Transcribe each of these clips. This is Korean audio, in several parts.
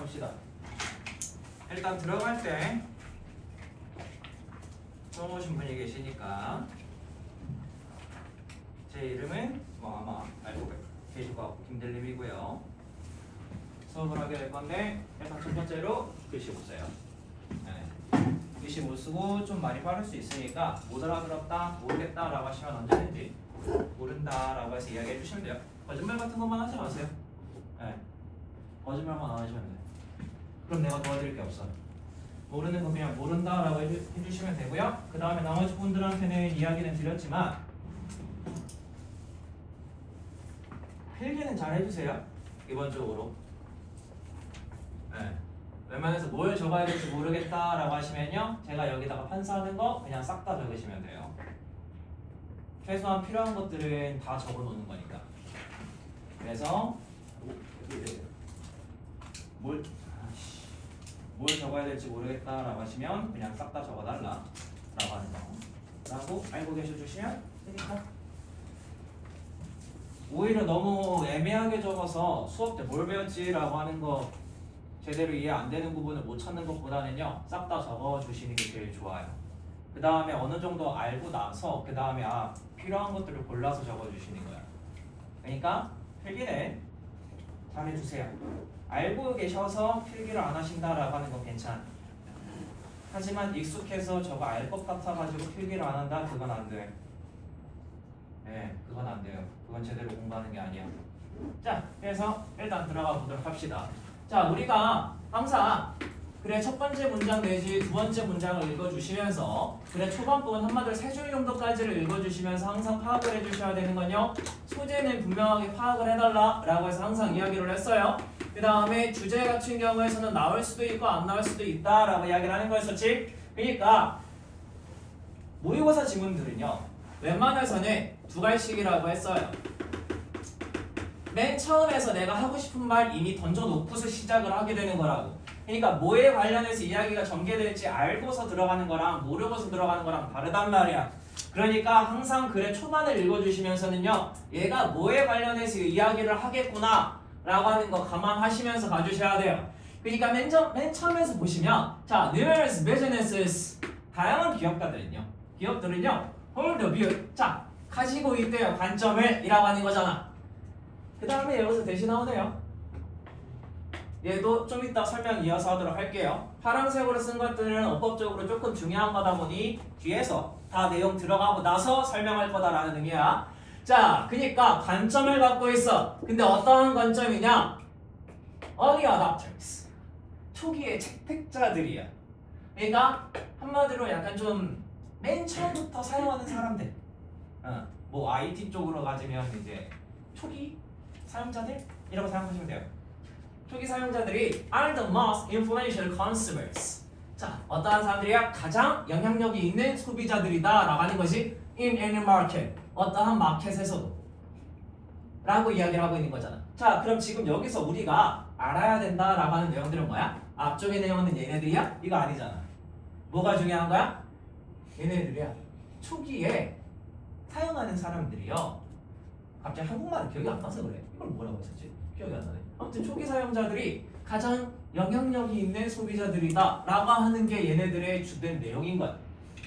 봅시다. 일단 들어갈 때 처음 오신 분이 계시니까 제 이름은 뭐 아마 알고 계실 것 같고 김들림이고요. 수업을 하게 될 건데 일단 첫 번째로 글씨 못 써요. 네. 글씨 못 쓰고 좀 많이 빠를 수 있으니까 못 알아들었다, 모르겠다 라고 하시면 언제든지 모른다 라고 해서 이야기해 주시면 돼요. 거짓말 같은 것만 하지 마세요. 네. 거짓말만 안 하시면 돼요. 그럼 내가 도와드릴 게 없어. 모르는 거 그냥 모른다 라고 해주시면 되고요. 그 다음에 나머지 분들한테는 이야기는 드렸지만 필기는 잘 해주세요. 기본적으로. 네. 웬만해서 뭘 적어야 될지 모르겠다 라고 하시면요, 제가 여기다가 판사하는 거 그냥 싹 다 적으시면 돼요. 최소한 필요한 것들은 다 적어 놓는 거니까. 그래서 뭘 적어야 될지 모르겠다 라고 하시면 그냥 싹 다 적어달라 라고 하는 거 라고 알고 계셔주시면 되니까. 오히려 너무 애매하게 적어서 수업 때 뭘 배웠지 라고 하는 거 제대로 이해 안 되는 부분을 못 찾는 것보다는요, 싹 다 적어주시는 게 제일 좋아요. 그 다음에 어느 정도 알고 나서 그 다음에 필요한 것들을 골라서 적어주시는 거예요. 그러니까 필기는 잘 해주세요. 알고 계셔서 필기를 안 하신다라고 하는 건 괜찮아요. 하지만 익숙해서 저거 알 것 같아가지고 필기를 안 한다? 그건 안 돼. 네, 그건 안 돼요. 그건 제대로 공부하는 게 아니야. 자, 그래서 일단 들어가 보도록 합시다. 자, 우리가 항상 그래 첫 번째 문장 내지 두 번째 문장을 읽어주시면서 그래 초반 부분 한마디로 세 줄 정도까지를 읽어주시면서 항상 파악을 해주셔야 되는 건요, 소재는 분명하게 파악을 해달라 라고 해서 항상 이야기를 했어요. 그 다음에 주제 같은 경우에서는 나올 수도 있고 안 나올 수도 있다 라고 이야기를 하는 거였었지. 그러니까 모의고사 지문들은요, 웬만해서는 두 갈씩이라고 했어요. 맨 처음에서 내가 하고 싶은 말 이미 던져놓고서 시작을 하게 되는 거라고. 그러니까 뭐에 관련해서 이야기가 전개될지 알고서 들어가는 거랑 모르고서 들어가는 거랑 다르단 말이야. 그러니까 항상 글의 초반을 읽어주시면서는요, 얘가 뭐에 관련해서 이야기를 하겠구나 라고 하는 거 감안하시면서 가주셔야 돼요. 그러니까 맨 처음에서 보시면, 자, numerous businesses, 다양한 기업들은요 hold the view, 자, 가지고 있대요 관점을 이라고 하는 거잖아. 그 다음에 여기서 대신 나오네요. 얘도 좀 이따 설명 이어서 하도록 할게요. 파란색으로 쓴 것들은 어법적으로 조금 중요한 거다 보니 뒤에서 다 내용 들어가고 나서 설명할 거다라는 의미야. 자, 그러니까 관점을 갖고 있어. 근데 어떠한 관점이냐? Early adopters, 초기의 채택자들이야. 그러니까 한마디로 약간 좀 맨 처음부터 사용하는 사람들. 뭐 IT 쪽으로 가지면 이제 초기 사용자들이라고 생각하시면 돼요. 초기 사용자들이 are the most influential consumers. 자, 어떠한 사람들이야? 가장 영향력이 있는 소비자들이다 라고 하는 것이 in any market, 어떠한 마켓에서도 라고 이야기를 하고 있는 거잖아. 자, 그럼 지금 여기서 우리가 알아야 된다 라고 하는 내용들은 뭐야? 앞쪽의 내용은 얘네들이야? 이거 아니잖아. 뭐가 중요한 거야? 얘네들이야. 초기에 사용하는 사람들이요, 갑자기 한국말이 기억이 안 나서 그래. 이걸 뭐라고 했었지? 기억이 안 나네. 아무튼 초기 사용자들이 가장 영향력이 있는 소비자들이다 라고 하는 게 얘네들의 주된 내용인 거야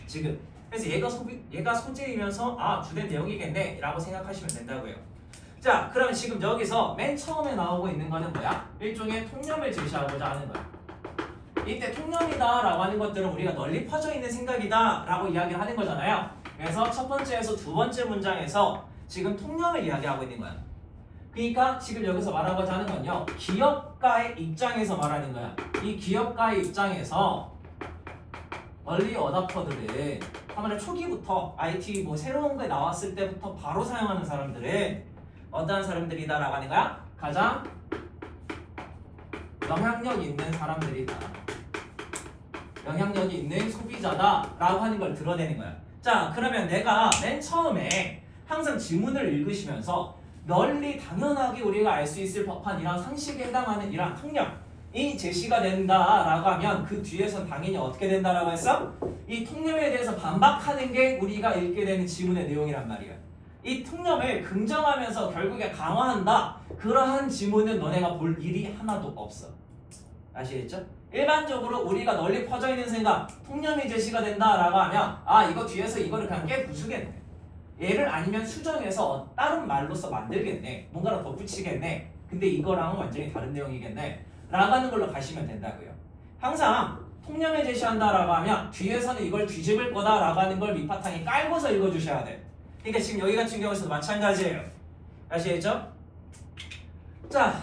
지금. 그래서 얘가 소재이면서 주된 내용이겠네 라고 생각하시면 된다고요. 자, 그럼 지금 여기서 맨 처음에 나오고 있는 거는 뭐야? 일종의 통념을 제시하고자 하는 거야. 이때 통념이다 라고 하는 것들은 우리가 널리 퍼져 있는 생각이다 라고 이야기를 하는 거잖아요. 그래서 첫 번째에서 두 번째 문장에서 지금 통념을 이야기하고 있는 거야. 그러니까 지금 여기서 말하고자 하는 건요, 기업가의 입장에서 말하는 거야. 이 기업가의 입장에서 early adopter들은 한마디로 초기부터 IT 뭐 새로운 게 나왔을 때부터 바로 사용하는 사람들은 어떠한 사람들이다 라고 하는 거야? 가장 영향력 있는 사람들이다, 영향력이 있는 소비자다 라고 하는 걸 드러내는 거야. 자, 그러면 내가 맨 처음에 항상 지문을 읽으시면서 널리 당연하게 우리가 알 수 있을 법한 이런 상식에 해당하는 이런 통념이 제시가 된다라고 하면 그 뒤에선 당연히 어떻게 된다라고 했어? 이 통념에 대해서 반박하는 게 우리가 읽게 되는 지문의 내용이란 말이야. 이 통념을 긍정하면서 결국에 강화한다, 그러한 지문은 너네가 볼 일이 하나도 없어. 아시겠죠? 일반적으로 우리가 널리 퍼져 있는 생각, 통념이 제시가 된다라고 하면 아 이거 뒤에서 이거를 그냥 깨부수겠네. 얘를 아니면 수정해서 다른 말로서 만들겠네. 뭔가를 덧붙이겠네. 근데 이거랑은 완전히 다른 내용이겠네. 라고 하는 걸로 가시면 된다고요. 항상 통념에 제시한다라고 하면 뒤에서는 이걸 뒤집을 거다라고 하는 걸 밑바탕에 깔고서 읽어주셔야 돼. 그러니까 지금 여기 같은 경우에서도 마찬가지예요. 아시겠죠? 자,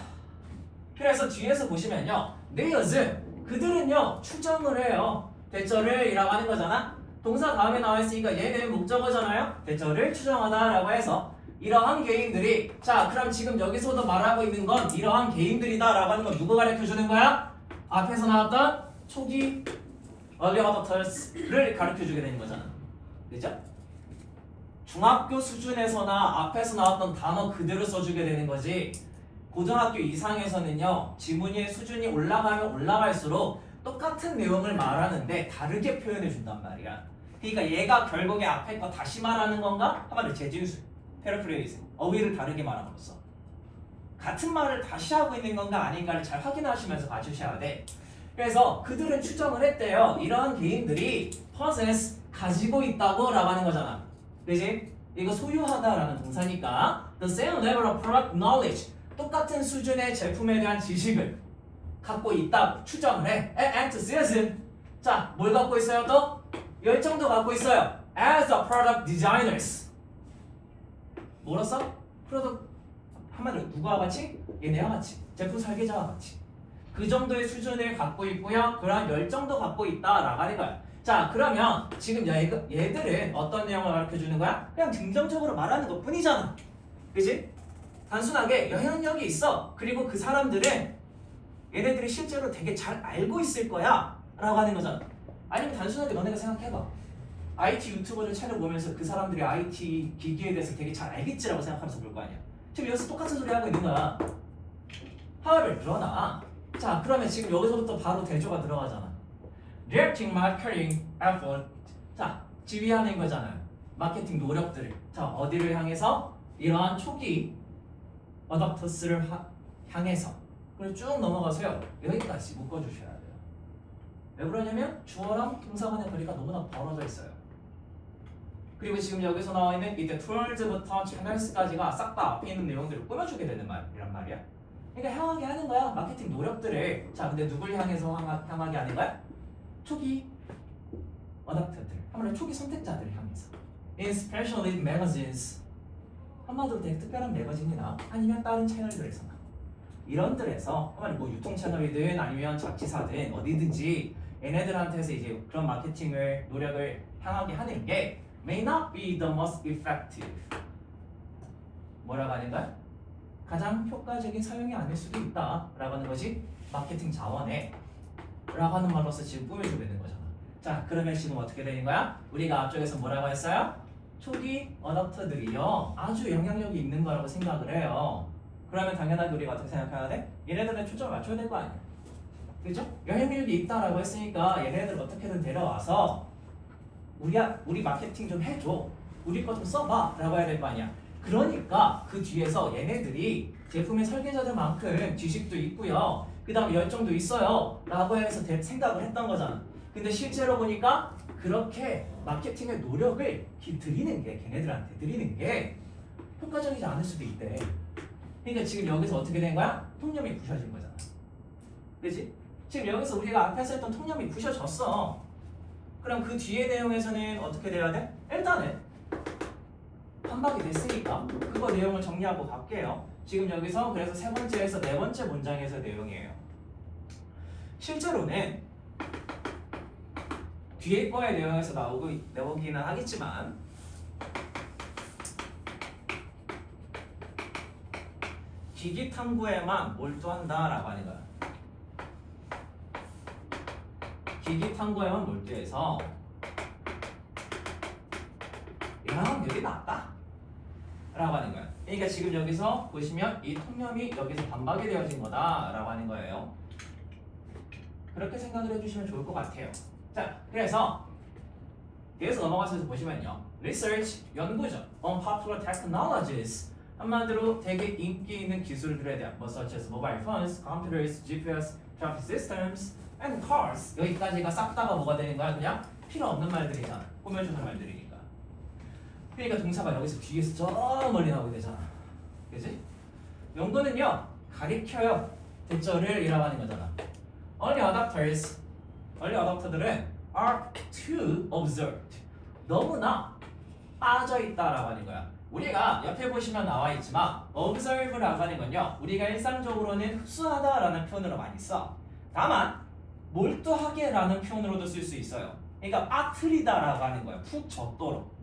그래서 뒤에서 보시면요. theirs, 그들은요 추정을 해요. 대절을이라고 하는 거잖아. 동사 다음에 나와 있으니까 얘는 목적어잖아요. 대절을 추정하다라고 해서 이러한 개인들이 자 그럼 지금 여기서도 말하고 있는 건 이러한 개인들이다라고 하는 건 누가 가르쳐주는 거야? 앞에서 나왔던 초기 early adopters를 가르쳐주게 되는 거잖아. 그죠? 중학교 수준에서나 앞에서 나왔던 단어 그대로 써주게 되는 거지. 고등학교 이상에서는요 지문의 수준이 올라가면 올라갈수록 똑같은 내용을 말하는데 다르게 표현해 준단 말이야. 그러니까 얘가 결국에 앞에 거 다시 말하는 건가? 한마디로 재진술, 패러프레이즈, 어휘를 다르게 말함으로써 같은 말을 다시 하고 있는 건가 아닌가를 잘 확인하시면서 봐주셔야 돼. 그래서 그들은 추정을 했대요. 이러한 개인들이 possess, 가지고 있다고 라고 하는 거잖아. 그지? 이거 소유하다라는 동사니까 the same level of product knowledge, 똑같은 수준의 제품에 대한 지식을 갖고 있다고 추정을 해. enthusiasm, 자, 뭘 갖고 있어요 또? 열정도 갖고 있어요. as a product designers, 뭐로써? 프로덕트, 한마디로 누구와 같이? 얘네와 같이, 제품 설계자와 같이 그 정도의 수준을 갖고 있고요. 그런 열정도 갖고 있다라고 하는 거야. 자, 그러면 지금 얘들은 어떤 내용을 가르쳐주는 거야? 그냥 긍정적으로 말하는 것 뿐이잖아. 그지? 단순하게 영향력이 있어. 그리고 그 사람들은 얘네들이 실제로 되게 잘 알고 있을 거야 라고 하는 거잖아. 아니면 단순하게 너네가 생각해봐. IT 유튜버를 찾아보면서 그 사람들이 IT 기기에 대해서 되게 잘 알겠지라고 생각하면서 볼 거 아니야. 지금 여기서 똑같은 소리 하고 있는 거야. However, 그러나 자 그러면 지금 여기서부터 바로 대조가 들어가잖아. Directing marketing effort, 자 지휘하는 거잖아요. 마케팅 노력들을 자 어디를 향해서? 이러한 초기 어답터스를 향해서. 그리고 쭉 넘어가서요 여기까지 묶어주셔야 돼요. 왜 그러냐면 주어랑 동사 간의 거리가 너무나 벌어져 있어요. 그리고 지금 여기서 나와 있는 이때 towards부터 channels까지가 싹 다 앞에 있는 내용들을 꾸며주게 되는 말이란 말이야. 그러니까 향하게 하는 거야. 마케팅 노력들을. 자 근데 누굴 향해서 향하게 하는 거야? 초기 어답터들, 한마디로 초기 선택자들을 향해서. In specialist magazines, 한마디로 되게 특별한 매거진이나 아니면 다른 채널들에서나 이런들에서 한마디로 뭐 유통 채널이든 아니면 잡지사든 어디든지 얘네들한테서 이제 그런 마케팅을 노력을 향하게 하는 게 may not be the most effective, 뭐라고 하는 거야? 가장 효과적인 사용이 아닐 수도 있다 라고 하는 것이 마케팅 자원에 라고 하는 말로서 지금 꾸며주고 있는 거잖아. 자 그러면 지금 어떻게 되는 거야? 우리가 앞쪽에서 뭐라고 했어요? 초기 어답터들이요 아주 영향력이 있는 거라고 생각을 해요. 그러면 당연하게 우리가 어떻게 생각해야 돼? 얘네들에 초점을 맞춰야 될 거 아니야. 그죠? 영향력이 있다라고 했으니까 얘네들 어떻게든 데려와서 우리 마케팅 좀 해줘, 우리 거 좀 써봐 라고 해야 될 거 아니야. 그러니까 그 뒤에서 얘네들이 제품의 설계자들만큼 지식도 있고요 그 다음에 열정도 있어요 라고 해서 생각을 했던 거잖아. 근데 실제로 보니까 그렇게 마케팅의 노력을 드리는 게 걔네들한테 드리는 게 효과적이지 않을 수도 있대. 그러니까 지금 여기서 어떻게 된 거야? 통념이 부셔진 거잖아. 그치? 지금 여기서 우리가 앞에서 했던 통념이 부셔졌어. 그럼 그 뒤에 내용에서는 어떻게 돼야 돼? 일단은 한박이 됐으니까 그거 내용을 정리하고 갈게요. 지금 여기서 그래서 세 번째에서 네 번째 문장에서 내용이에요. 실제로는 뒤에 거의 내용에서 나오기는 하겠지만 기기 탐구에만 몰두한다라고 하는 거야. 기기 탐구에만 몰두해서 이랑 여기 낫다 라고 하는 거야. 그러니까 지금 여기서 보시면 이 통념이 여기서 반박이 되어진 거다 라고 하는 거예요. 그렇게 생각을 해주시면 좋을 것 같아요. 자, 그래서 뒤에서 넘어가서 보시면요, research, 연구죠, on popular technologies, 한마디로 되게 인기 있는 기술들에 대한 뭐 such as mobile phones, computers, GPS, traffic systems, and cars. 여기까지가 싹 다가 뭐가 되는 거야? 그냥 필요 없는 말들이잖아. 꾸며주는 말들이니까. 그러니까 동사가 여기서 뒤에서 저 멀리 나오게 되잖아. 그지? 연구는요, 가리켜요. 대절을 이라고 하는 거잖아. Early adopter들은 are too observed. 너무나 빠져있다라고 하는 거야. 우리가 옆에 보시면 나와 있지만 observe라고 하는 건요, 우리가 일상적으로는 흡수하다라는 표현으로 많이 써. 다만 몰두하게라는 표현으로도 쓸 수 있어요. 그러니까 빠뜨리다라고 하는 거야. 푹 젖도록.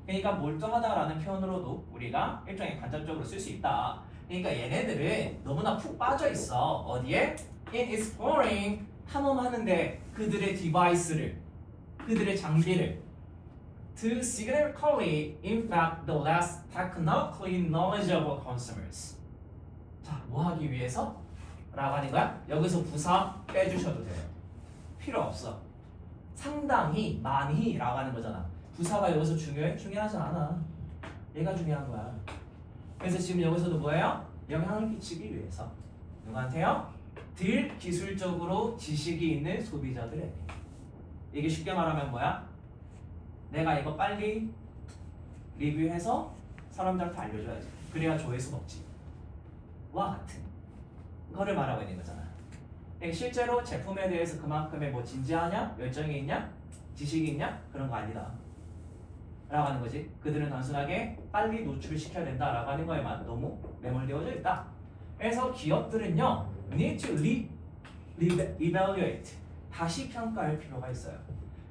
그러니까 몰두하다라는 표현으로도 우리가 일종의 간접적으로 쓸 수 있다. 그러니까 얘네들은 너무나 푹 빠져 있어. 어디에? In exploring, 탐험하는데 그들의 디바이스를, 그들의 장비를. To significantly impact the less technically knowledgeable consumers. 자, 뭐 하기 위해서? 라고 하는 거야? 여기서 부사 빼주셔도 돼요. 필요 없어. 상당히, 많이 라고 하는 거잖아. 부사가 여기서 중요해? 중요하지 않아. 얘가 중요한 거야. 그래서 지금 여기서도 뭐예요? 영향을 끼치기 위해서. 누구한테요? 덜 기술적으로 지식이 있는 소비자들에게. 이게 쉽게 말하면 뭐야? 내가 이거 빨리 리뷰해서 사람들한테 알려줘야지. 그래야 조회수 먹지. 와 같은 거를 말하고 있는 거잖아. 그러니까 실제로 제품에 대해서 그만큼의 뭐 진지하냐? 열정이 있냐? 지식이 있냐? 그런 거 아니다. 라고 하는 거지. 그들은 단순하게 빨리 노출시켜야 된다라고 하는 거에만 너무 매몰되어져 있다. 그래서 기업들은요, need to evaluate, 다시 평가할 필요가 있어요.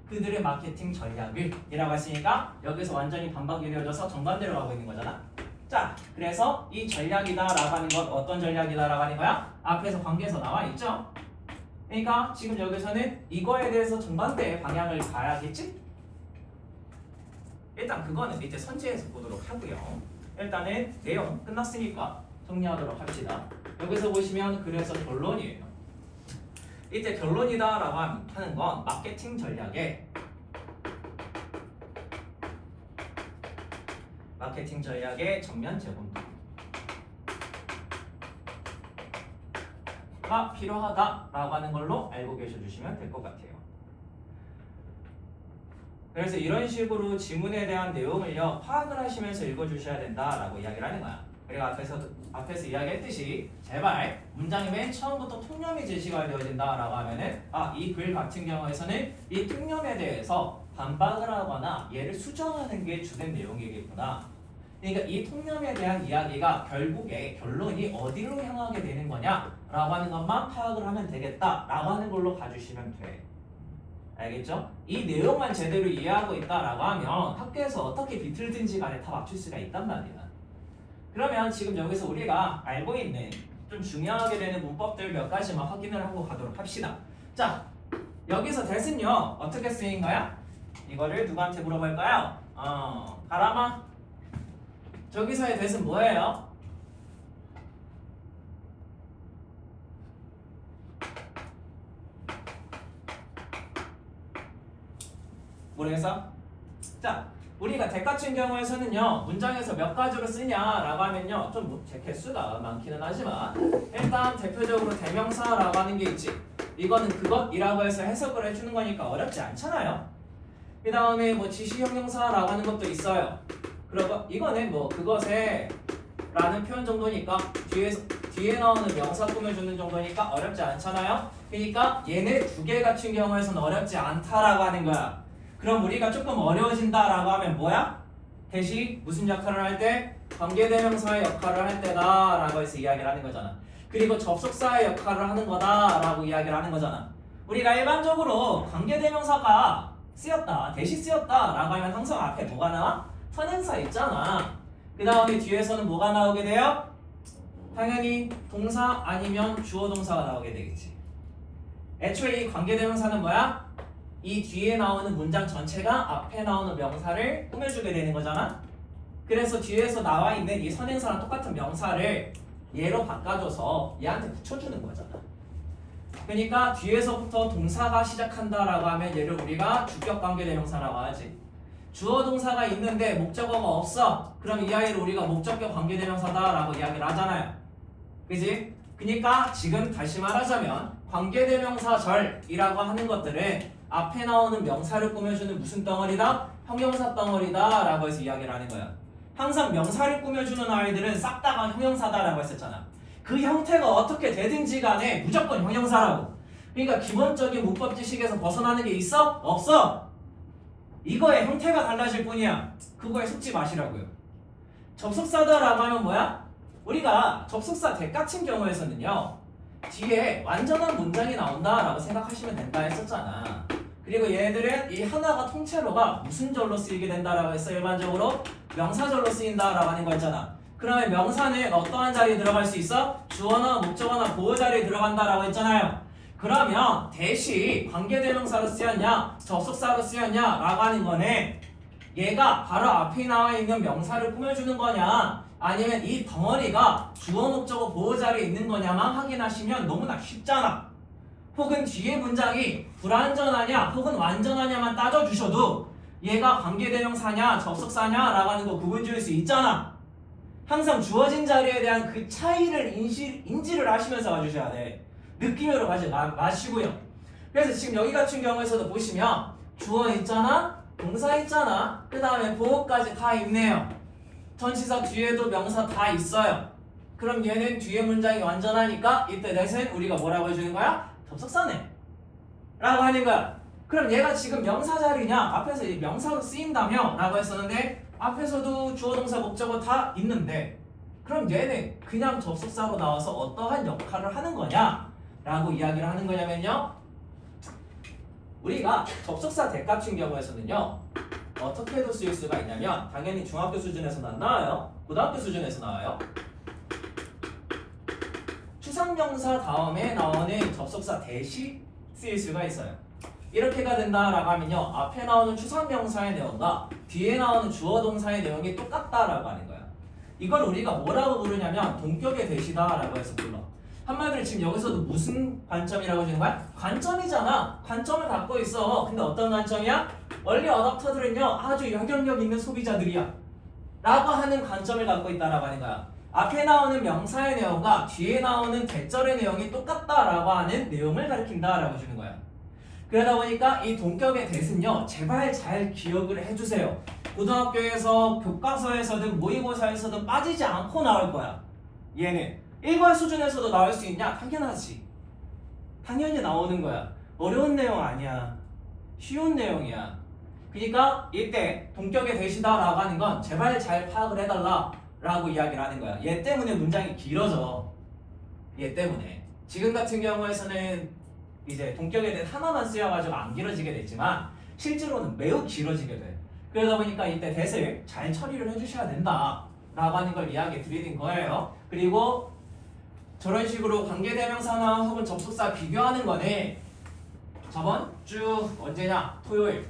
그들의 마케팅 전략을 이라고 했으니까 여기서 완전히 반박이 되어져서 정반대로 가고 있는 거잖아. 자, 그래서 이 전략이다라고 하는 건 어떤 전략이다라고 하는 거야? 앞에서 관계에서 나와 있죠. 그러니까 지금 여기서는 이거에 대해서 정반대의 방향을 가야겠지? 일단 그거는 밑에 선지에서 보도록 하고요. 일단은 내용 끝났으니까 정리하도록 합시다. 여기서 보시면 그래서 결론이에요. 이때 결론이다라고 하는 건 마케팅 전략의 정면 재검토가 필요하다라고 하는 걸로 알고 계셔주시면 될 것 같아요. 그래서 이런 식으로 지문에 대한 내용을요, 파악을 하시면서 읽어주셔야 된다라고 이야기를 하는 거야. 그리고 앞에서 이야기했듯이 제발 문장이 맨 처음부터 통념이 제시가 되어진다라고 하면은 이 글 같은 경우에서는 이 통념에 대해서 반박을 하거나 얘를 수정하는 게 주된 내용이겠구나. 그러니까 이 통념에 대한 이야기가 결국에 결론이 어디로 향하게 되는 거냐라고 하는 것만 파악을 하면 되겠다라고 하는 걸로 가주시면 돼. 알겠죠? 이 내용만 제대로 이해하고 있다라고 하면 학교에서 어떻게 비틀든지 간에 다 맞출 수가 있단 말이야. 그러면 지금 여기서 우리가 알고 있는 좀 중요하게 되는 문법들 몇 가지만 확인을 하고 가도록 합시다. 자, 여기서 that은요 어떻게 쓰인 거야? 이거를 누구한테 물어볼까요? 가라마. 저기서의 that은 뭐예요? 모르겠어? 자, 우리가 that 같은 경우에서는요 문장에서 몇 가지로 쓰냐라고 하면요 좀 개수가 많기는 하지만 일단 대표적으로 대명사라고 하는 게 있지. 이거는 그것이라고 해서 해석을 해주는 거니까 어렵지 않잖아요. 그 다음에 뭐 지시형용사라고 하는 것도 있어요. 그리고 이거는 뭐 그것에 라는 표현 정도니까 뒤에 나오는 명사 꾸며주는 정도니까 어렵지 않잖아요. 그러니까 얘네 두 개 같은 경우에서는 어렵지 않다라고 하는 거야. 그럼 우리가 조금 어려워진다라고 하면 뭐야? 대시 무슨 역할을 할 때? 관계대명사의 역할을 할 때다라고 해서 이야기를 하는 거잖아. 그리고 접속사의 역할을 하는 거다라고 이야기를 하는 거잖아. 우리가 일반적으로 관계대명사가 쓰였다, 대시 쓰였다라고 하면 항상 앞에 뭐가 나와? 선행사 있잖아. 그 다음에 뒤에서는 뭐가 나오게 돼요? 당연히 동사 아니면 주어 동사가 나오게 되겠지. 애초에 이 관계대명사는 뭐야? 이 뒤에 나오는 문장 전체가 앞에 나오는 명사를 꾸며주게 되는 거잖아. 그래서 뒤에서 나와 있는 이 선행사랑 똑같은 명사를 얘로 바꿔줘서 얘한테 붙여주는 거잖아. 그러니까 뒤에서부터 동사가 시작한다라고 하면 얘를 우리가 주격관계대명사라고 하지. 주어 동사가 있는데 목적어가 없어. 그럼 이 아이를 우리가 목적격 관계대명사다라고 이야기를 하잖아요. 그지? 그러니까 지금 다시 말하자면 관계대명사절이라고 하는 것들은 앞에 나오는 명사를 꾸며주는 무슨 덩어리다? 형용사 덩어리다 라고 해서 이야기를 하는 거야. 항상 명사를 꾸며주는 아이들은 싹 다가 형용사다라고 했었잖아. 그 형태가 어떻게 되든지 간에 무조건 형용사라고. 그러니까 기본적인 문법 지식에서 벗어나는 게 있어? 없어. 이거의 형태가 달라질 뿐이야. 그거에 속지 마시라고요. 접속사다라고 하면 뭐야? 우리가 접속사 대 같은 경우에서는요, 뒤에 완전한 문장이 나온다라고 생각하시면 된다 했었잖아. 그리고 얘들은 이 하나가 통째로가 무슨 절로 쓰이게 된다라고 했어? 일반적으로 명사절로 쓰인다라고 하는 거 했잖아. 그러면 명사는 어떠한 자리에 들어갈 수 있어? 주어나 목적어나 보호 자리에 들어간다라고 했잖아요. 그러면 대시 관계대명사로 쓰였냐 접속사로 쓰였냐 라고 하는 거는 얘가 바로 앞에 나와 있는 명사를 꾸며주는 거냐 아니면 이 덩어리가 주어 목적어 보호 자리에 있는 거냐만 확인하시면 너무나 쉽잖아. 혹은 뒤에 문장이 불완전하냐 혹은 완전하냐만 따져주셔도 얘가 관계대명사냐 접속사냐 라고 하는 거 구분 지을 수 있잖아. 항상 주어진 자리에 대한 그 차이를 인지를 하시면서 가주셔야 돼. 느낌으로 가지 마시고요. 그래서 지금 여기 같은 경우에서도 보시면 주어 있잖아, 동사 있잖아, 그 다음에 보호까지 다 있네요. 전치사 뒤에도 명사 다 있어요. 그럼 얘는 뒤에 문장이 완전하니까 이때 that은 우리가 뭐라고 해주는 거야? 접속사네 라고 하는 거야. 그럼 얘가 지금 명사 자리냐 앞에서 이 명사로 쓰인다며 라고 했었는데 앞에서도 주어 동사 목적어 다 있는데 그럼 얘는 그냥 접속사로 나와서 어떠한 역할을 하는 거냐 라고 이야기를 하는 거냐면요, 우리가 접속사 대 같은 경우에서는요 어떻게도 쓰일 수가 있냐면 당연히 중학교 수준에서는 안 나와요. 고등학교 수준에서 나와요. 추상명사 다음에 나오는 접속사 대시 쓰일 수가 있어요. 이렇게가 된다라고 하면요 앞에 나오는 추상명사의 내용과 뒤에 나오는 주어 동사의 내용이 똑같다라고 하는 거야. 이걸 우리가 뭐라고 부르냐면 동격의 대시다라고 해서 불러. 한마디로 지금 여기서도 무슨 관점이라고 해주는 거야? 관점이잖아. 관점을 갖고 있어. 근데 어떤 관점이야? 얼리 어댑터들은요 아주 영향력 있는 소비자들이야 라고 하는 관점을 갖고 있다라고 하는 거야. 앞에 나오는 명사의 내용과 뒤에 나오는 대절의 내용이 똑같다라고 하는 내용을 가리킨다라고 해주는 거야. 그러다 보니까 이 동격의 대신요 제발 잘 기억을 해주세요. 고등학교에서 교과서에서든 모의고사에서든 빠지지 않고 나올 거야. 얘는 일반 수준에서도 나올 수 있냐? 당연하지. 당연히 나오는 거야. 어려운 내용 아니야. 쉬운 내용이야. 그러니까 이때 동격의 대시다라고 하는 건 제발 잘 파악을 해달라 라고 이야기를 하는 거야. 얘 때문에 문장이 길어져. 얘 때문에. 지금 같은 경우에서는 이제 동격에 대해 하나만 쓰여가지고 안 길어지게 됐지만 실제로는 매우 길어지게 돼. 그러다 보니까 이때 대을 잘 처리를 해주셔야 된다 라고 하는 걸 이야기 드리는 거예요. 그리고 저런 식으로 관계대명사나 혹은 접속사 비교하는 거는 저번 주 언제냐? 토요일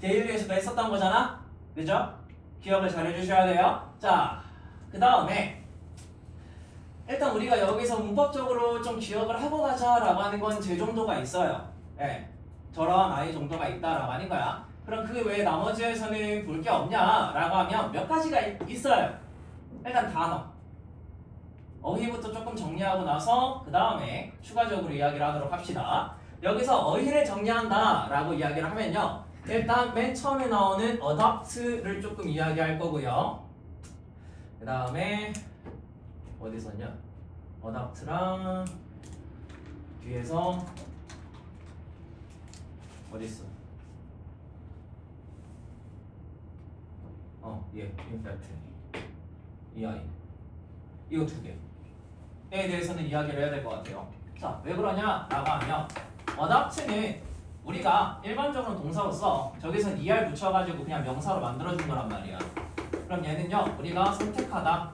데일리에서도 했었던 거잖아? 그죠? 기억을 잘 해주셔야 돼요. 자, 그 다음에 일단 우리가 여기서 문법적으로 좀 기억을 하고 가자라고 하는 건 제 정도가 있어요. 네, 저런 아이 정도가 있다라고 하는 거야. 그럼 그 외에 나머지에서는 볼 게 없냐라고 하면 몇 가지가 있어요. 일단 단어. 어휘부터 조금 정리하고 나서 그 다음에 추가적으로 이야기를 하도록 합시다. 여기서 어휘를 정리한다 라고 이야기를 하면요 일단 맨 처음에 나오는 adopt를 조금 이야기할 거고요. 그 다음에 어디 썼냐? adopt랑 뒤에서 어디 있어? 예, in fact 이 아이 이거 두 개에 대해서는 이야기를 해야 될 것 같아요. 자, 왜 그러냐 라고 하면 adopt는 우리가 일반적으로 동사로 써. 저기선 er 붙여가지고 그냥 명사로 만들어준 거란 말이야. 그럼 얘는요 우리가 선택하다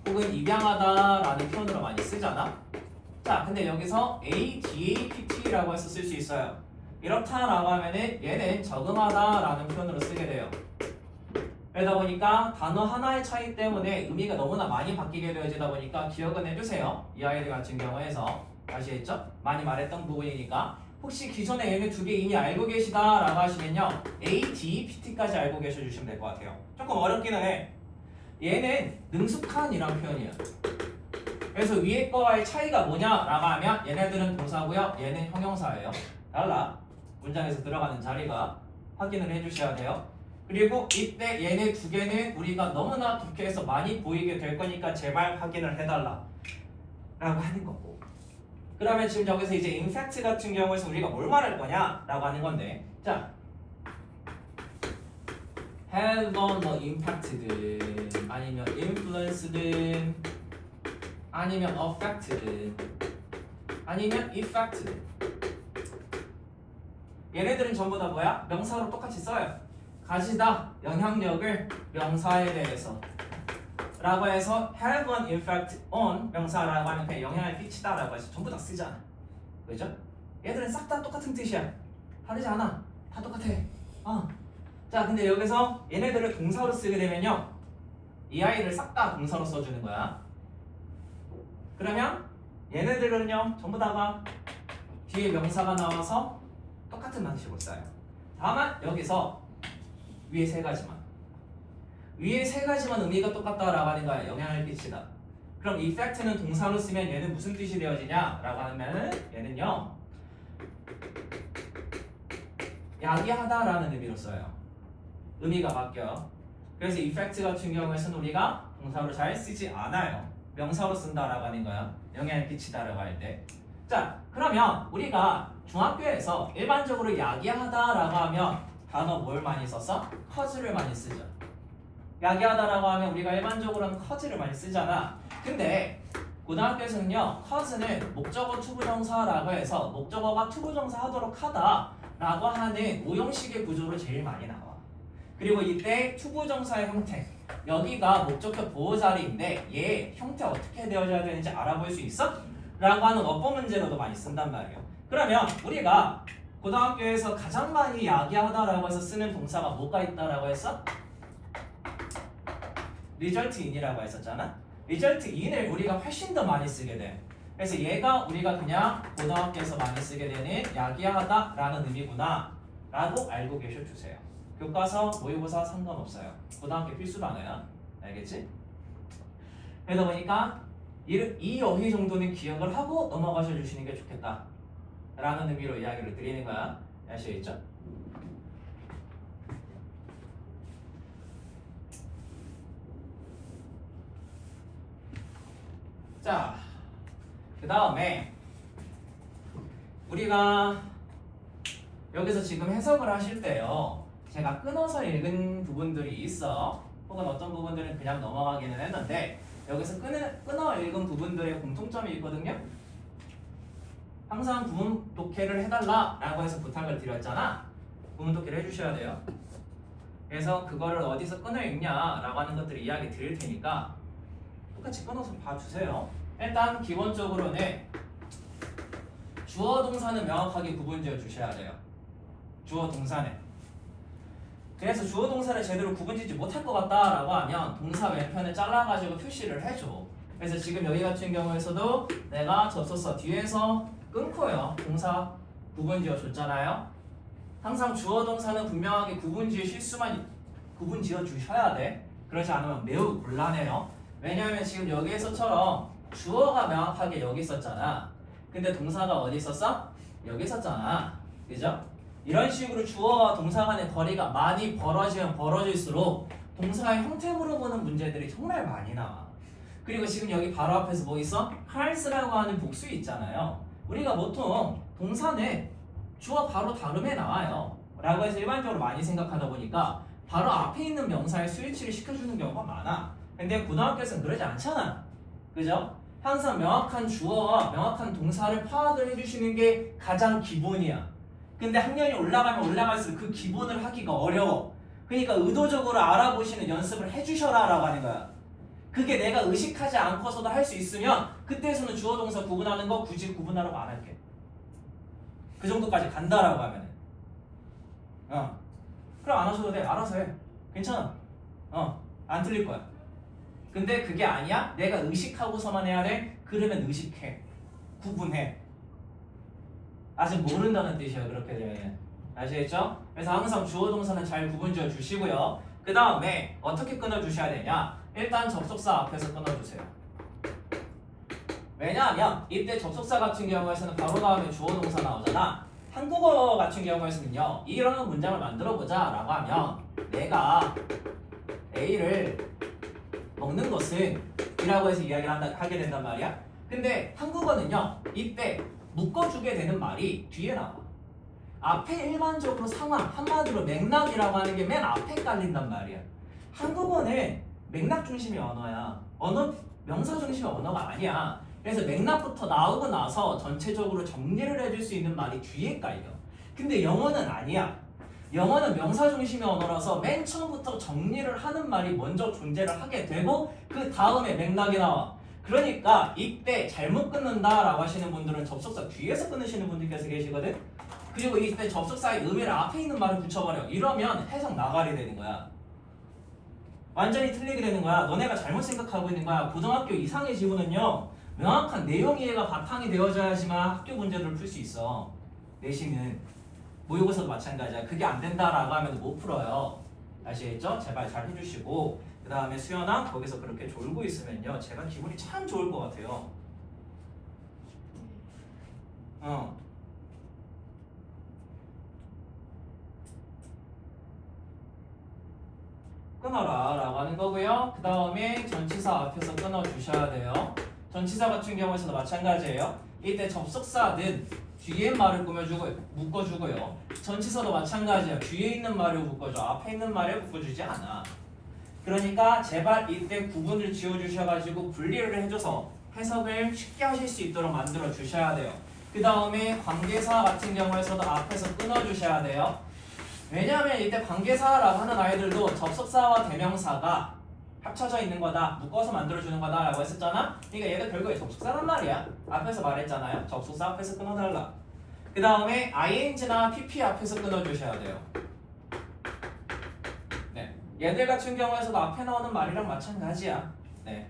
혹은 입양하다 라는 표현으로 많이 쓰잖아. 자, 근데 여기서 adapt라고 해서 쓸 수 있어요. 이렇다라고 하면은 얘는 적응하다 라는 표현으로 쓰게 돼요. 그러다 보니까 단어 하나의 차이 때문에 의미가 너무나 많이 바뀌게 되어지다 보니까 기억은 해주세요. 이 아이들 같은 경우에서 아시겠죠? 많이 말했던 부분이니까 혹시 기존에 얘네 두 개 이미 알고 계시다라고 하시면요 ADPT까지 알고 계셔주시면 될 것 같아요. 조금 어렵기는 해. 얘는 능숙한이란 표현이야. 그래서 위에 거와의 차이가 뭐냐라고 하면 얘네들은 동사고요. 얘는 형용사예요. 달라. 문장에서 들어가는 자리가 확인을 해주셔야 돼요. 그리고 이때 얘네 두 개는 우리가 너무나 국회에서 많이 보이게 될 거니까 제발 확인을 해달라 라고 하는 거고. 그러면 지금 여기서 이제 in fact 같은 경우에서 우리가 뭘 말할 거냐 라고 하는 건데, 자 have on 뭐 impact든 아니면 influence든 아니면 affect든 아니면 effect든, 얘네들은 전부 다 뭐야? 명사로 똑같이 써요. 가지다 영향력을 명사에 대해서 라고 해서 have an effect on 명사라고 하면 그냥 영향을 끼치다 라고 해서 전부 다 쓰잖아. 그죠? 얘들은 싹 다 똑같은 뜻이야. 다르지 않아. 다 똑같아. 자, 근데 여기서 얘네들을 동사로 쓰게 되면요, 이 아이를 싹 다 동사로 써주는 거야. 그러면 얘네들은요 전부 다가 뒤에 명사가 나와서 똑같은 방식으로 써요. 다만 여기서 위에 세 가지만 의미가 똑같다라고 하는 거야. 영향을 끼치다. 그럼 effect는 동사로 쓰면 얘는 무슨 뜻이 되어지냐 라고 하면은 얘는요 야기하다라는 의미로 써요. 의미가 바뀌어요. 그래서 effect 같은 경우에서는 우리가 동사로 잘 쓰지 않아요. 명사로 쓴다라고 하는 거야. 영향을 끼치다라고 할 때. 자, 그러면 우리가 중학교에서 일반적으로 야기하다라고 하면 단어 뭘 많이 썼어? cause를 많이 쓰죠. 야기하다라고 하면 우리가 일반적으로는 cause를 많이 쓰잖아. 근데 고등학교에서는요 cause는 목적어 투부정사라고 해서 목적어가 투부정사 하도록 하다라고 하는 오형식의 구조로 제일 많이 나와. 그리고 이때 투부정사의 형태, 여기가 목적격 보호자리인데 얘 형태 어떻게 되어져야 되는지 알아볼 수 있어? 라고 하는 어법 문제로도 많이 쓴단 말이에요. 그러면 우리가 고등학교에서 가장 많이 야기하다라고 해서 쓰는 동사가 뭐가 있다라고 했어? result in이라고 했었잖아. result in을 우리가 훨씬 더 많이 쓰게 돼. 그래서 얘가 우리가 그냥 고등학교에서 많이 쓰게 되는 야기하다라는 의미구나 라고 알고 계셔 주세요. 교과서, 모의고사 상관없어요. 고등학교 필수 단어야. 알겠지? 그러다 보니까 이 어휘 정도는 기억을 하고 넘어가셔 주시는 게 좋겠다 라는 의미로 이야기를 드리는 거야. 아시겠죠? 자, 그 다음에 우리가 여기서 지금 해석을 하실 때요, 제가 끊어서 읽은 부분들이 있어. 혹은 어떤 부분들은 그냥 넘어가기는 했는데 여기서 끊어 읽은 부분들의 공통점이 있거든요. 항상 부분 독해를 해달라 라고 해서 부탁을 드렸잖아. 부분 독해를 해주셔야 돼요. 그래서 그거를 어디서 끊어 읽냐 라고 하는 것들을 이야기 드릴 테니까 똑같이 끊어서 봐주세요. 일단 기본적으로는 주어 동사는 명확하게 구분지어 주셔야 돼요. 주어 동사는. 그래서 주어 동사를 제대로 구분짓지 못할 것 같다라고 하면 동사 왼편을 잘라가지고 표시를 해줘. 그래서 지금 여기 같은 경우에서도 내가 접속사 뒤에서 끊고요 동사 구분지어 줬잖아요. 항상 주어 동사는 분명하게 구분지어 주셔야 돼. 그렇지 않으면 매우 곤란해요. 왜냐하면 지금 여기에서처럼 주어가 명확하게 여기 있었잖아. 근데 동사가 어디 있었어? 여기 있었잖아. 그죠? 이런 식으로 주어와 동사 간의 거리가 많이 벌어지면 벌어질수록 동사의 형태 물어보는 문제들이 정말 많이 나와. 그리고 지금 여기 바로 앞에서 뭐 있어? cars라고 하는 복수 있잖아요. 우리가 보통 동사는 주어 바로 다음에 나와요 라고 해서 일반적으로 많이 생각하다 보니까 바로 앞에 있는 명사에 스위치를 시켜주는 경우가 많아. 근데 고등학교에서는 그러지 않잖아. 그죠? 항상 명확한 주어와 명확한 동사를 파악을 해주시는 게 가장 기본이야. 근데 학년이 올라가면 올라갈수록 그 기본을 하기가 어려워. 그러니까 의도적으로 알아보시는 연습을 해주셔라 라고 하는 거야. 그게 내가 의식하지 않고서도 할 수 있으면 그때에서는 주어 동사 구분하는 거 굳이 구분하라고 안 할게. 그 정도까지 간다라고 하면은 그럼 안 하셔도 돼. 알아서 해. 괜찮아. 안 틀릴 거야. 근데 그게 아니야? 내가 의식하고서만 해야 돼? 그러면 의식해. 구분해. 아직 모른다는 뜻이에요. 그렇게 되면. 아시겠죠? 그래서 항상 주어 동사는 잘 구분지어 주시고요. 그 다음에 어떻게 끊어주셔야 되냐? 일단 접속사 앞에서 끊어주세요. 왜냐하면 이때 접속사 같은 경우에서는 바로 다음에 주어 동사 나오잖아. 한국어 같은 경우에서는요. 이런 문장을 만들어 보자 라고 하면 내가 A를 먹는 것은 이라고 해서 이야기를 하게 된단 말이야. 근데 한국어는요. 이때 묶어주게 되는 말이 뒤에 나와. 앞에 일반적으로 상황, 한마디로 맥락이라고 하는 게 맨 앞에 깔린단 말이야. 한국어는 맥락 중심의 언어야. 명사 중심의 언어가 아니야. 그래서 맥락부터 나오고 나서 전체적으로 정리를 해줄 수 있는 말이 뒤에 깔려. 근데 영어는 아니야. 영어는 명사 중심의 언어라서 맨 처음부터 정리를 하는 말이 먼저 존재를 하게 되고 그 다음에 맥락이 나와. 그러니까 이때 잘못 끊는다라고 하시는 분들은 접속사 뒤에서 끊으시는 분들께서 계시거든. 그리고 이때 접속사의 의미를 앞에 있는 말을 붙여버려. 이러면 해석 나가리 되는 거야. 완전히 틀리게 되는 거야. 너네가 잘못 생각하고 있는 거야. 고등학교 이상의 지문은요. 명확한 내용 이해가 바탕이 되어져야지만 학교 문제들을 풀 수 있어. 내신은 모의고사도 마찬가지야. 그게 안 된다라고 하면 못 풀어요. 아시겠죠? 제발 잘 해주시고 그 다음에 수연아 거기서 그렇게 졸고 있으면요. 제가 기분이 참 좋을 것 같아요. 끊어라 라고 하는 거고요. 그 다음에 전치사 앞에서 끊어 주셔야 돼요. 전치사 같은 경우에서도 마찬가지예요. 이때 접속사는 뒤에 말을 묶어주고요. 전치사도 마찬가지야. 뒤에 있는 말을 묶어줘. 앞에 있는 말을 묶어주지 않아. 그러니까 제발 이때 구분을 지어주셔가지고 분리를 해줘서 해석을 쉽게 하실 수 있도록 만들어 주셔야 돼요. 그 다음에 관계사 같은 경우에서도 앞에서 끊어주셔야 돼요. 왜냐하면 이때 관계사라고 하는 아이들도 접속사와 대명사가 합쳐져 있는 거다, 묶어서 만들어주는 거다 라고 했었잖아. 그러니까 얘도 결국에 접속사란 말이야. 앞에서 말했잖아요. 접속사 앞에서 끊어달라. 그 다음에 ing나 pp 앞에서 끊어주셔야 돼요. 네, 얘들 같은 경우에서도 앞에 나오는 말이랑 마찬가지야. 네.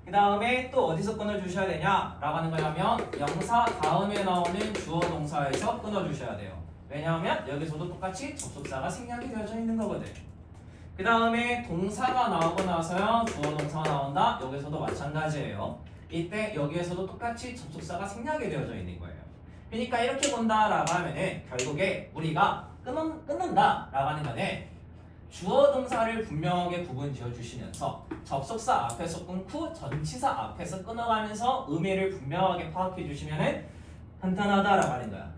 그 다음에 또 어디서 끊어주셔야 되냐 라고 하는 거냐면 영사 다음에 나오는 주어 동사에서 끊어주셔야 돼요. 왜냐하면 여기서도 똑같이 접속사가 생략이 되어져 있는 거거든. 그 다음에 동사가 나오고 나서요 주어 동사가 나온다. 여기서도 마찬가지예요. 이때 여기에서도 똑같이 접속사가 생략이 되어져 있는 거예요. 그러니까 이렇게 본다라고 하면은 결국에 우리가 끊는다 라고 하는 거는 주어 동사를 분명하게 구분 지어 주시면서 접속사 앞에서 끊고 전치사 앞에서 끊어가면서 의미를 분명하게 파악해 주시면은 간단하다라고 하는 거야.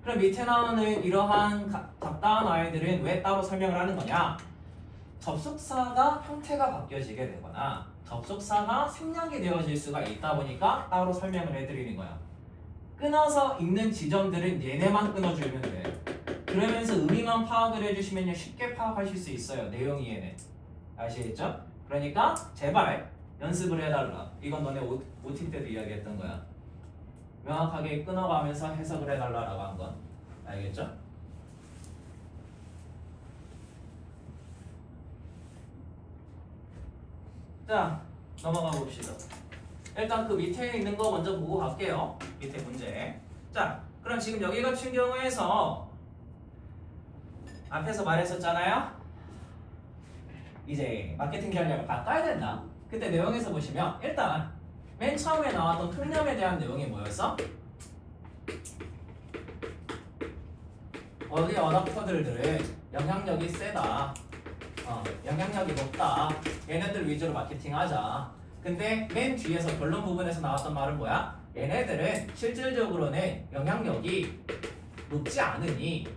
그럼 밑에 나오는 이러한 잡다한 아이들은 왜 따로 설명을 하는 거냐? 접속사가 형태가 바뀌어지게 되거나 접속사가 생략이 되어질 수가 있다 보니까 따로 설명을 해드리는 거야. 끊어서 읽는 지점들은 얘네만 끊어주면 돼. 그러면서 의미만 파악을 해주시면 쉽게 파악하실 수 있어요. 내용 이해는. 아시겠죠? 그러니까 제발 연습을 해달라. 이건 너네 OT 때도 이야기했던 거야. 명확하게 끊어가면서 해석을 해달라고 한 건. 알겠죠? 자, 넘어가 봅시다. 일단 그 밑에 있는 거 먼저 보고 갈게요. 밑에 문제. 자, 그럼 지금 여기 같은 경우에서 앞에서 말했었잖아요. 이제 마케팅 전략을 바꿔야 된다. 그때 내용에서 보시면 일단 맨 처음에 나왔던 통념에 대한 내용이 뭐였어? 어디 어댑터들은 영향력이 세다. 영향력이 높다. 얘네들 위주로 마케팅하자. 근데 맨 뒤에서 결론 부분에서 나왔던 말은 뭐야? 얘네들은 실질적으로는 영향력이 높지 않으니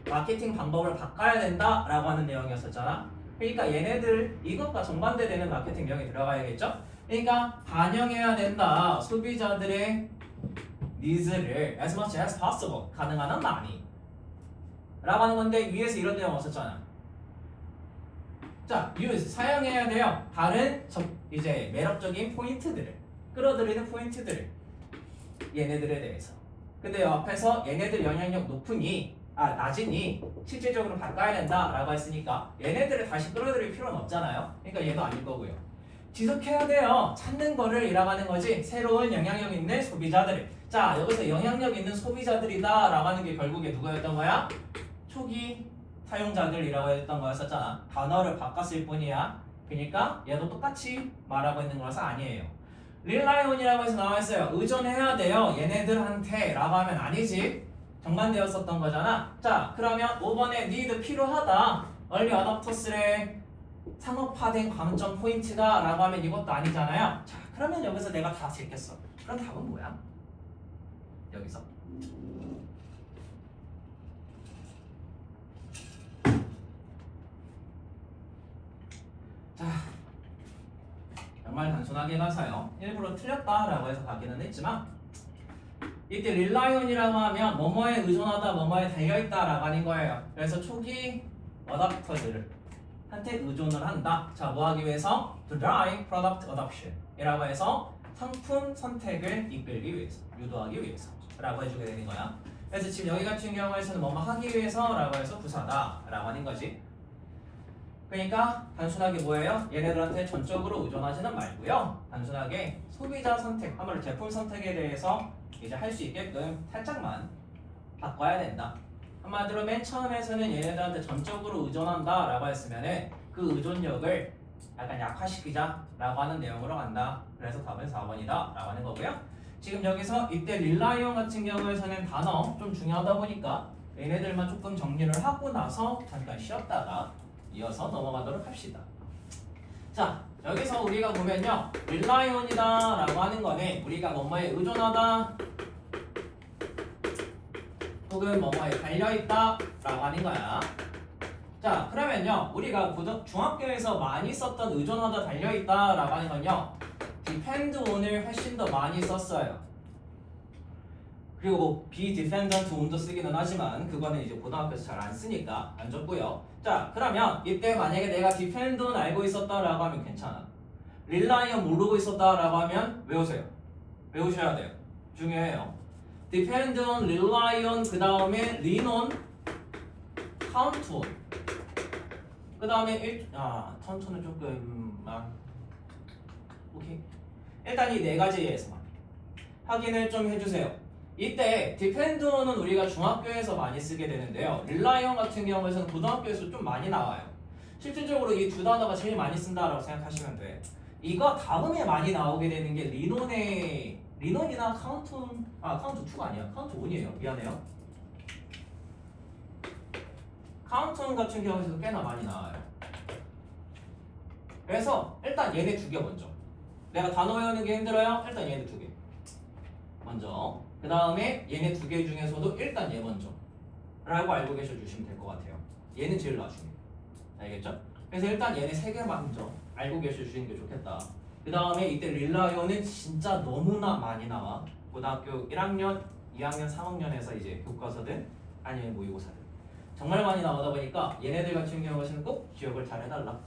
마케팅 방법을 바꿔야 된다라고 하는 내용이었었잖아. 그러니까 얘네들 이것과 정반대되는 마케팅 내용이 들어가야겠죠? 그러니까 반영해야 된다. 소비자들의 니즈를 as much as possible 가능한 한 많이 라고 하는 건데 위에서 이런 내용 없었잖아. 자, use 사용해야 돼요. 다른 이제 매력적인 포인트들을 끌어들이는 포인트들을 얘네들에 대해서. 근데 옆에서 얘네들 영향력 낮으니 실질적으로 바꿔야 된다라고 했으니까 얘네들을 다시 끌어들일 필요는 없잖아요. 그러니까 얘도 아닐 거고요. 지속해야 돼요. 찾는 거를 이라고 하는 거지. 새로운 영향력 있는 소비자들을. 자, 여기서 영향력 있는 소비자들이다 라고 하는 게 결국에 누구였던 거야? 초기 사용자들이라고 했던 거였었잖아. 단어를 바꿨을 뿐이야. 그러니까 얘도 똑같이 말하고 있는 거라서 아니에요. 릴라이온이라고 해서 나와있어요. 의존해야 돼요 얘네들한테 라고 하면 아니지. 정반대였었던 거잖아. 자 그러면 5번에 need 필요하다 얼리 어댑터스의 상업화된 관점 포인트가 라고 하면 이것도 아니잖아요. 자 그러면 여기서 내가 다 제꼈어. 그럼 답은 뭐야? 여기서 자 정말 단순하게 가서요 일부러 틀렸다라고 해서 가기는 했지만 이때 릴라이온이라고 하면 뭐뭐에 의존하다 뭐뭐에 달려있다라고 하는 거예요. 그래서 초기 어댑터들을 한테 의존을 한다. 자 뭐 하기 위해서? To drive product adoption 이라고 해서 상품 선택을 이끌기 위해서 유도하기 위해서 라고 해주게 되는 거야. 그래서 지금 여기 같은 경우에서는 뭐뭐 하기 위해서 라고 해서 부사다 라고 하는 거지. 그러니까 단순하게 뭐예요? 얘네들한테 전적으로 의존하지는 말고요 단순하게 소비자 선택, 한마디로 제품 선택에 대해서 이제 할 수 있게끔 살짝만 바꿔야 된다. 한마디로 맨 처음에서는 얘네들한테 전적으로 의존한다 라고 했으면은 그 의존력을 약간 약화시키자 라고 하는 내용으로 간다. 그래서 답은 4번이다 라고 하는 거고요. 지금 여기서 이때 릴라이온 같은 경우에서는 단어 좀 중요하다 보니까 얘네들만 조금 정리를 하고 나서 잠깐 쉬었다가 이어서 넘어가도록 합시다. 자 여기서 우리가 보면요 릴라이온이다 라고 하는 거는 우리가 뭐뭐에 의존하다 혹은 뭐뭐에 달려있다 라고 하는 거야. 자 그러면요 우리가 중학교에서 많이 썼던 의존하다 달려있다 라고 하는 건요 depend on을 훨씬 더 많이 썼어요. 그리고 be dependent on도 쓰기는 하지만 그거는 이제 고등학교에서 잘 안 쓰니까 안 줬고요. 자 그러면 이때 만약에 내가 depend on 알고 있었다라고 하면 괜찮아. rely on 모르고 있었다라고 하면 외우세요. 외우셔야 돼요. 중요해요. depend on, rely on 그 다음에 lean on, count on 그 다음에 count on은 조금 오케이. 일단 이 네 가지에서만 확인을 좀 해주세요. 이때 depend on은 우리가 중학교에서 많이 쓰게 되는데요. rely on 같은 경우에서는 고등학교에서 좀 많이 나와요. 실질적으로 이 두 단어가 제일 많이 쓴다라고 생각하시면 돼. 이거 다음에 많이 나오게 되는 게 리논이나 카운트 카운트 2가 아니야. 카운트 1이에요. 미안해요. 카운트 같은 경우에서도 꽤나 많이 나와요. 그래서 일단 얘네 두 개 먼저. 내가 단어 외우는 게 힘들어요? 일단 얘네 두 개 먼저. 그 다음에 얘네 두 개 중에서도 일단 얘 먼저 라고 알고 계셔 주시면 될 것 같아요. 얘는 제일 나중에. 알겠죠? 그래서 일단 얘네 세 개 먼저 알고 계셔 주시는 게 좋겠다. 그 다음에 이때 릴라이온은 진짜 너무나 많이 나와. 고등학교 1학년, 2학년, 3학년에서 이제 교과서든 아니면 모의고사든 정말 많이 나오다 보니까 얘네들 같은 경우에는 꼭 기억을 잘 해달라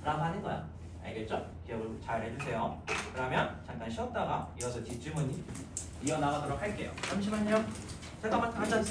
라고 하는 거야. 알겠죠? 기억을 잘 해주세요. 그러면 잠깐 쉬었다가 이어서 뒷주머니 이어나가도록 할게요. 잠시만요. 잠깐만 앉아.